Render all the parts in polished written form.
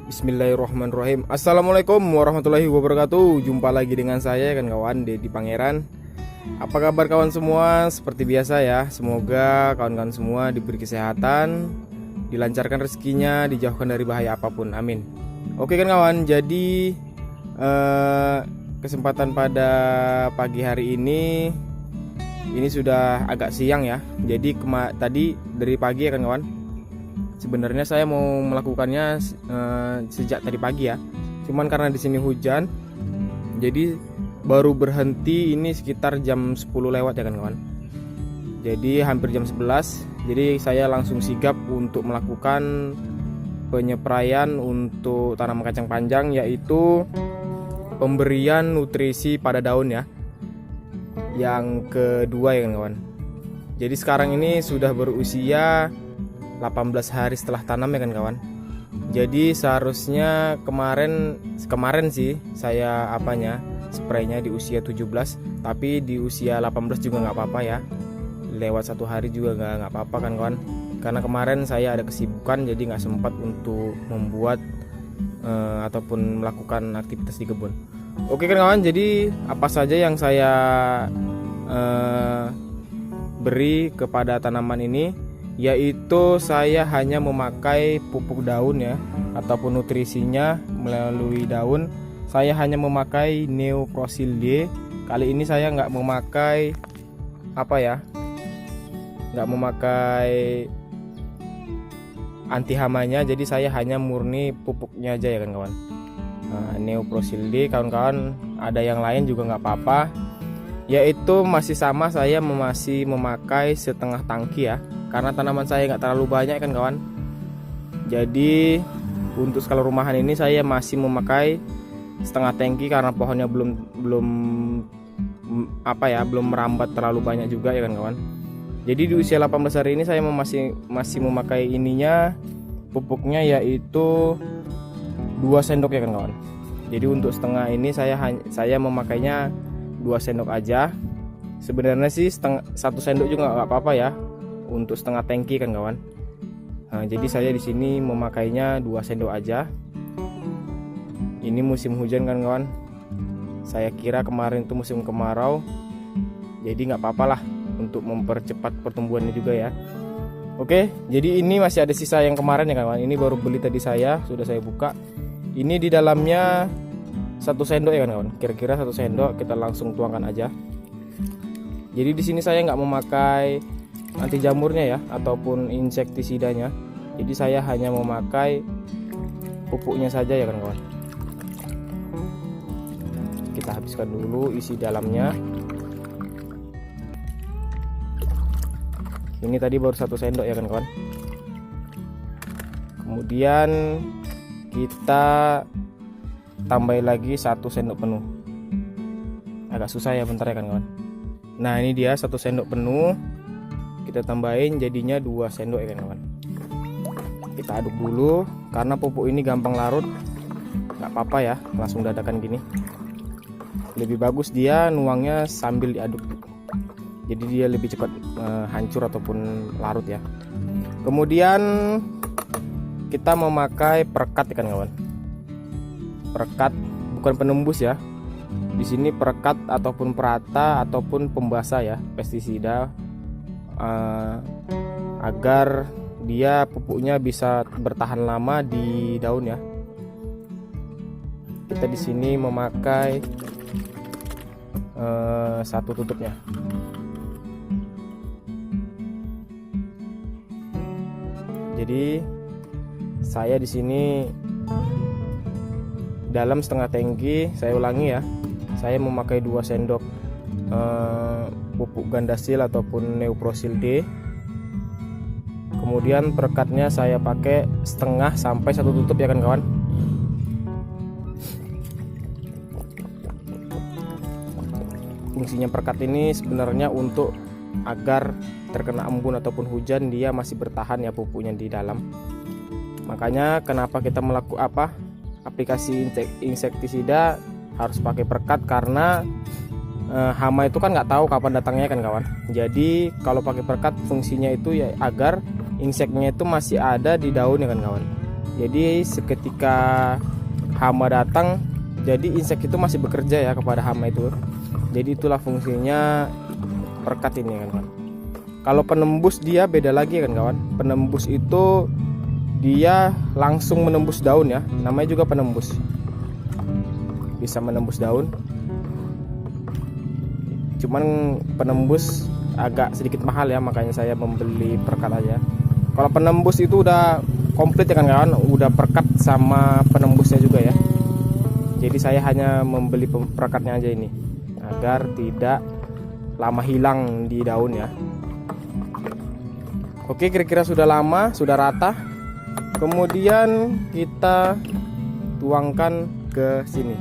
Bismillahirrahmanirrahim. Assalamualaikum warahmatullahi wabarakatuh. Jumpa lagi dengan saya kan kawan Dedi Pangeran. Apa kabar kawan semua? Seperti biasa ya, semoga kawan-kawan semua diberi kesehatan, dilancarkan rezekinya, dijauhkan dari bahaya apapun, amin. Oke kan kawan, jadi kesempatan pada pagi hari ini sudah agak siang ya. Jadi tadi dari pagi ya kan kawan, sebenarnya saya mau melakukannya sejak tadi pagi ya. Cuman karena di sini hujan, jadi baru berhenti ini sekitar jam 10 lewat ya kan kawan. Jadi hampir jam 11. Jadi saya langsung sigap untuk melakukan penyepraian untuk tanaman kacang panjang, yaitu pemberian nutrisi pada daun ya. Yang kedua ya kan kawan. Jadi sekarang ini sudah berusia 18 hari setelah tanam ya kan kawan. Jadi seharusnya kemarin sih saya spraynya di usia 17, tapi di usia 18 juga nggak apa-apa ya. Lewat satu hari juga nggak apa-apa kan kawan. Karena kemarin saya ada kesibukan, jadi nggak sempat untuk membuat ataupun melakukan aktivitas di kebun. Oke kan kawan, jadi apa saja yang saya beri kepada tanaman ini, yaitu saya hanya memakai pupuk daun ya, ataupun nutrisinya melalui daun. Saya hanya memakai Neoprosil D. Kali ini saya nggak memakai nggak memakai anti hamanya, jadi saya hanya murni pupuknya aja ya kan kawan. Neoprosil D, kawan-kawan ada yang lain juga nggak apa-apa, yaitu masih sama, saya masih memakai setengah tangki ya, karena tanaman saya nggak terlalu banyak kan kawan. Jadi untuk skala rumahan ini saya masih memakai setengah tangki karena pohonnya belum merambat terlalu banyak juga ya kan kawan. Jadi di usia 18 hari ini saya masih memakai pupuknya, yaitu 2 sendok ya kan kawan. Jadi untuk setengah ini saya memakainya 2 sendok aja. Sebenarnya sih 1 sendok juga nggak apa-apa ya untuk setengah tangki kan kawan. Jadi saya di sini memakainya 2 sendok aja. Ini musim hujan kan kawan. Saya kira kemarin itu musim kemarau, jadi nggak apa-apa lah untuk mempercepat pertumbuhannya juga ya. Oke, jadi ini masih ada sisa yang kemarin ya kawan. Ini baru beli tadi, sudah saya buka. Ini di dalamnya 1 sendok ya kawan. Kira-kira 1 sendok, kita langsung tuangkan aja. Jadi di sini saya nggak memakai anti jamurnya ya, ataupun insektisidanya. Jadi saya hanya memakai pupuknya saja ya kan kawan. Kita habiskan dulu isi dalamnya. Ini tadi baru 1 sendok ya kan kawan. Kemudian kita tambahin lagi 1 sendok penuh. Agak susah ya, bentar ya kan kawan. Nah ini dia 1 sendok penuh. Kita tambahin jadinya 2 sendok ya kan kawan. Kita aduk dulu, karena pupuk ini gampang larut. Nggak apa-apa ya, langsung dadakan gini. Lebih bagus dia nuangnya sambil diaduk, jadi dia lebih cepat hancur ataupun larut ya. Kemudian kita memakai perekat ya kan kawan. Perekat bukan penembus ya. Di sini perekat ataupun perata ataupun pembasah ya, pestisida, agar dia pupuknya bisa bertahan lama di daun ya. Kita di sini memakai 1 tutupnya. Jadi saya di sini dalam setengah tangki, saya ulangi ya, saya memakai 2 sendok pupuk Gandasil ataupun Neoprosil D. Kemudian perekatnya saya pakai setengah sampai 1 tutup ya kan kawan. Fungsinya perekat ini sebenarnya untuk agar terkena embun ataupun hujan dia masih bertahan ya pupuknya di dalam. Makanya kenapa kita melakukan aplikasi insektisida harus pakai perekat, karena hama itu kan nggak tahu kapan datangnya kan kawan. Jadi kalau pakai perekat fungsinya itu ya agar inseknya itu masih ada di daun ya kan kawan. Jadi seketika hama datang, jadi insek itu masih bekerja ya kepada hama itu. Jadi itulah fungsinya perekat ini kan kawan. Kalau penembus dia beda lagi kan kawan. Penembus itu dia langsung menembus daun ya, namanya juga penembus. Bisa menembus daun. Cuman penembus agak sedikit mahal ya, makanya saya membeli perekat aja. Kalau penembus itu udah komplit ya kan kawan, udah perekat sama penembusnya juga ya. Jadi saya hanya membeli perekatnya aja ini, agar tidak lama hilang di daun ya. Oke, kira-kira sudah lama, sudah rata. Kemudian kita tuangkan ke sini.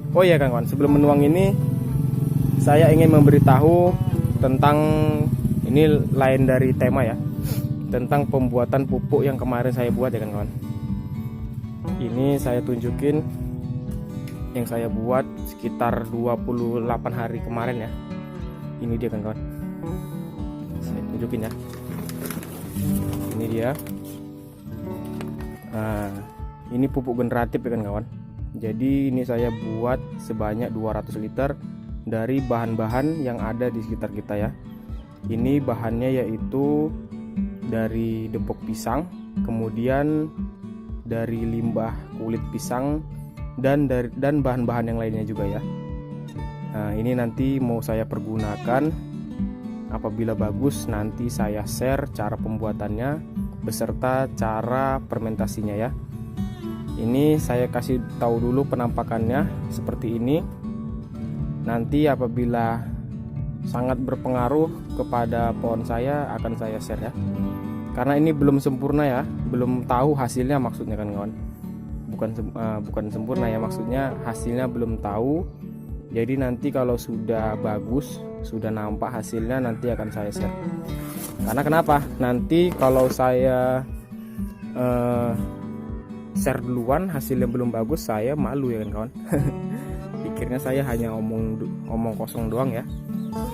Oh iya kawan, sebelum menuang ini saya ingin memberitahu tentang, ini lain dari tema ya, tentang pembuatan pupuk yang kemarin saya buat ya kan kawan. Ini saya tunjukin yang saya buat sekitar 28 hari kemarin ya. Ini dia kan kawan, saya tunjukin ya. Ini dia. Nah, ini pupuk generatif ya kan kawan. Jadi ini saya buat sebanyak 200 liter dari bahan-bahan yang ada di sekitar kita ya. Ini bahannya yaitu dari dempok pisang, kemudian dari limbah kulit pisang, dan bahan-bahan yang lainnya juga ya. Nah, ini nanti mau saya pergunakan. Apabila bagus nanti saya share cara pembuatannya beserta cara fermentasinya ya. Ini saya kasih tahu dulu penampakannya seperti ini. Nanti apabila sangat berpengaruh kepada pohon saya akan saya share ya. Karena ini belum sempurna ya, belum tahu hasilnya maksudnya kan kawan. Bukan sempurna ya, maksudnya hasilnya belum tahu. Jadi nanti kalau sudah bagus, sudah nampak hasilnya nanti akan saya share. Karena kenapa? Nanti kalau saya share duluan hasilnya belum bagus, saya malu ya kan kawan. Pikirnya saya hanya omong kosong doang ya,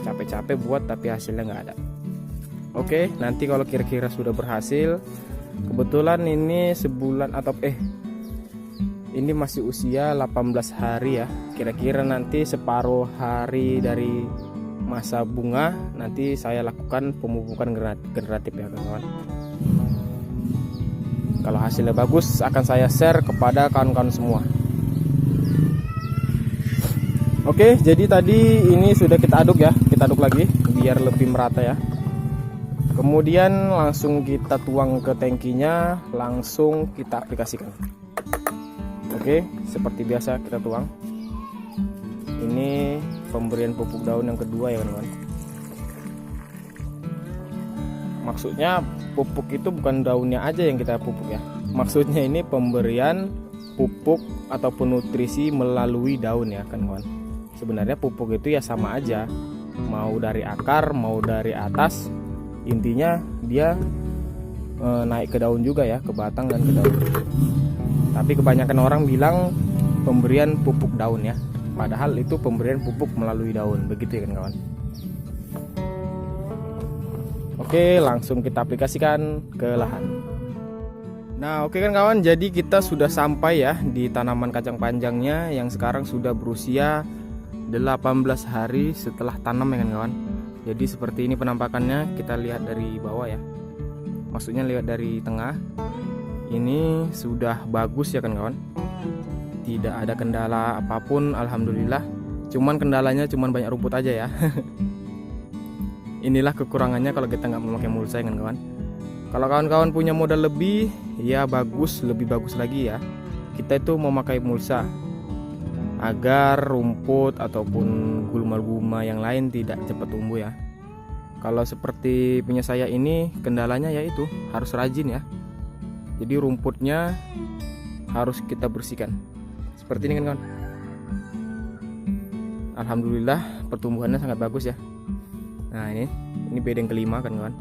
capek-capek buat tapi hasilnya nggak ada. Oke, nanti kalau kira-kira sudah berhasil, kebetulan ini sebulan atau ini masih usia 18 hari ya. Kira-kira nanti separuh hari dari masa bunga nanti saya lakukan pemupukan generatif ya kawan. Kalau hasilnya bagus akan saya share kepada kawan-kawan semua. Oke, jadi tadi ini sudah kita aduk ya, kita aduk lagi biar lebih merata ya. Kemudian langsung kita tuang ke tangkinya, langsung kita aplikasikan. Oke, seperti biasa kita tuang. Ini pemberian pupuk daun yang kedua ya kawan. Maksudnya pupuk itu bukan daunnya aja yang kita pupuk ya. Maksudnya ini pemberian pupuk ataupun nutrisi melalui daun ya kan kawan. Sebenarnya pupuk itu ya sama aja, mau dari akar mau dari atas, intinya dia naik ke daun juga ya, ke batang dan ke daun. Tapi kebanyakan orang bilang pemberian pupuk daun ya, padahal itu pemberian pupuk melalui daun, begitu ya kan kawan. Oke, langsung kita aplikasikan ke lahan. Nah, oke kan kawan, jadi kita sudah sampai ya di tanaman kacang panjangnya yang sekarang sudah berusia 18 hari setelah tanam ya kan kawan. Jadi seperti ini penampakannya, kita lihat dari bawah ya. Maksudnya lihat dari tengah. Ini sudah bagus ya kan kawan. Tidak ada kendala apapun, alhamdulillah. Cuman kendalanya cuman banyak rumput aja ya. Inilah kekurangannya kalau kita nggak memakai mulsa ya kan kawan. Kalau kawan-kawan punya modal lebih, ya bagus, lebih bagus lagi ya. Kita itu memakai mulsa agar rumput ataupun gulma-gulma yang lain tidak cepat tumbuh ya. Kalau seperti punya saya ini, kendalanya yaitu harus rajin ya. Jadi rumputnya harus kita bersihkan. Seperti ini kan kawan. Alhamdulillah pertumbuhannya sangat bagus ya. Nah ini bedeng kelima kan kawan.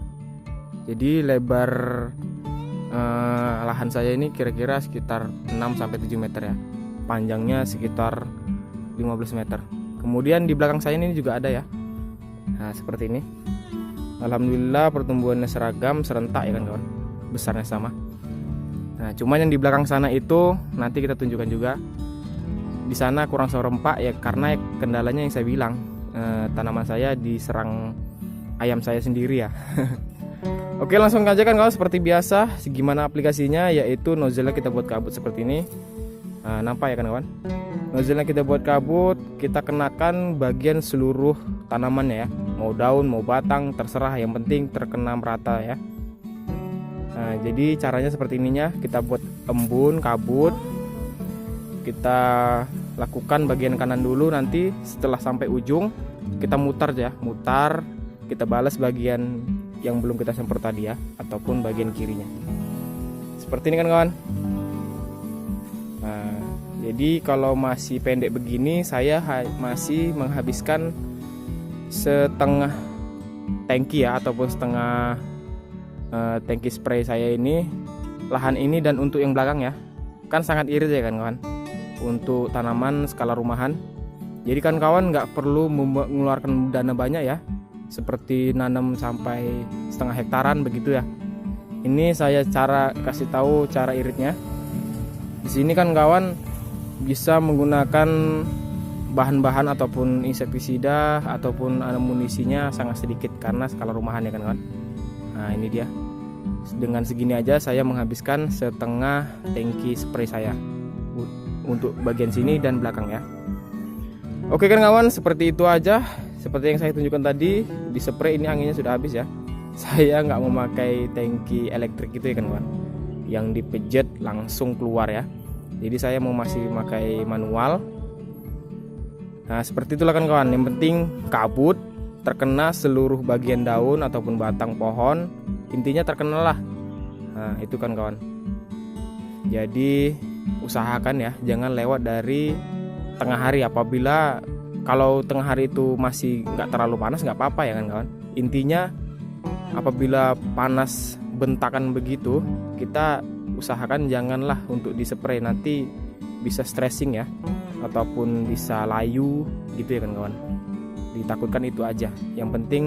Jadi lebar lahan saya ini kira-kira sekitar 6-7 meter ya. Panjangnya sekitar 15 meter. Kemudian di belakang saya ini juga ada ya. Nah seperti ini. Alhamdulillah pertumbuhannya seragam, serentak ya kan kawan. besarnya sama. Nah, cuman yang di belakang sana itu nanti kita tunjukkan juga. Di sana kurang serempak ya, karena kendalanya yang saya bilang, tanaman saya diserang ayam saya sendiri ya. Oke, langsung aja kan kawan, seperti biasa. Gimana aplikasinya, yaitu nozzle kita buat kabut seperti ini. Nampak ya kan kawan, nozzle kita buat kabut, kita kenakan bagian seluruh tanamannya ya, mau daun mau batang terserah, yang penting terkena merata ya. Nah, jadi caranya seperti ininya, kita buat embun kabut, kita lakukan bagian kanan dulu, nanti setelah sampai ujung kita mutar ya, mutar, kita balas bagian yang belum kita semprot tadi ya, ataupun bagian kirinya seperti ini kan kawan. Nah, jadi kalau masih pendek begini, saya masih menghabiskan setengah tangki ya, ataupun setengah tangki spray saya ini, lahan ini. Dan untuk yang belakang ya, kan sangat irit ya kan kawan, untuk tanaman skala rumahan. Jadi kan kawan nggak perlu mengeluarkan dana banyak ya, seperti nanam sampai setengah hektaran begitu ya. Ini saya kasih tahu cara iritnya. Di sini kan kawan bisa menggunakan bahan-bahan ataupun insektisida ataupun amunisinya sangat sedikit karena skala rumahan ya kan kawan. Nah, ini dia. Dengan segini aja saya menghabiskan setengah tangki spray saya untuk bagian sini dan belakang ya. Oke kan kawan, seperti itu aja. Seperti yang saya tunjukkan tadi, di spray ini anginnya sudah habis ya. Saya nggak memakai tangki elektrik itu ya kan kawan, yang dipejet langsung keluar ya. Jadi saya masih memakai manual. Nah, seperti itulah kan kawan. Yang penting kabut terkena seluruh bagian daun ataupun batang pohon, intinya terkena lah. Nah, itu kan kawan. Jadi usahakan ya, jangan lewat dari tengah hari. Apabila kalau tengah hari itu masih nggak terlalu panas, nggak apa-apa ya kan kawan. Intinya apabila panas bentakan begitu, kita usahakan janganlah untuk dispray, nanti bisa stressing ya, ataupun bisa layu gitu ya kan kawan. Ditakutkan itu aja. Yang penting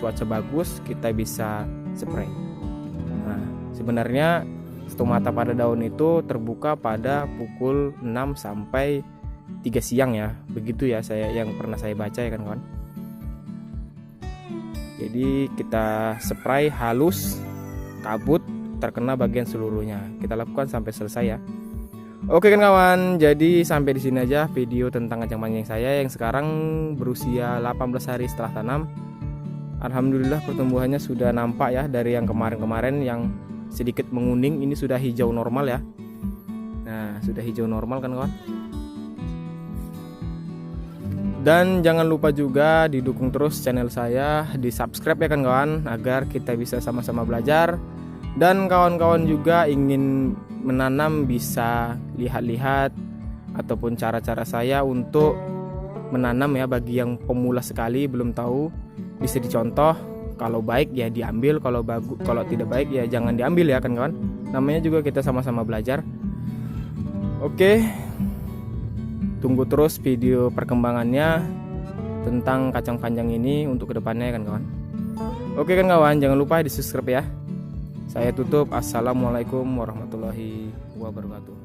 cuaca bagus, kita bisa spray. Nah, sebenarnya stomata pada daun itu terbuka pada pukul 6 sampai 3 siang ya, begitu ya saya yang pernah saya baca ya kan kawan. Jadi kita spray halus, kabut terkena bagian seluruhnya. Kita lakukan sampai selesai ya. Oke kan kawan, jadi sampai di sini aja video tentang kacang panjang saya yang sekarang berusia 18 hari setelah tanam. Alhamdulillah pertumbuhannya sudah nampak ya, dari yang kemarin-kemarin yang sedikit menguning ini sudah hijau normal ya. Nah, sudah hijau normal kan kawan. Dan jangan lupa juga didukung terus channel saya, di subscribe ya kan kawan, agar kita bisa sama-sama belajar. Dan kawan-kawan juga ingin menanam bisa lihat-lihat ataupun cara-cara saya untuk menanam ya, bagi yang pemula sekali belum tahu bisa dicontoh. Kalau baik ya diambil, kalau tidak baik ya jangan diambil ya kan kawan. Namanya juga kita sama-sama belajar. Oke. Tunggu terus video perkembangannya tentang kacang panjang ini untuk kedepannya kan kawan. Oke kan kawan, jangan lupa di subscribe ya. Saya tutup. Assalamualaikum warahmatullahi wabarakatuh.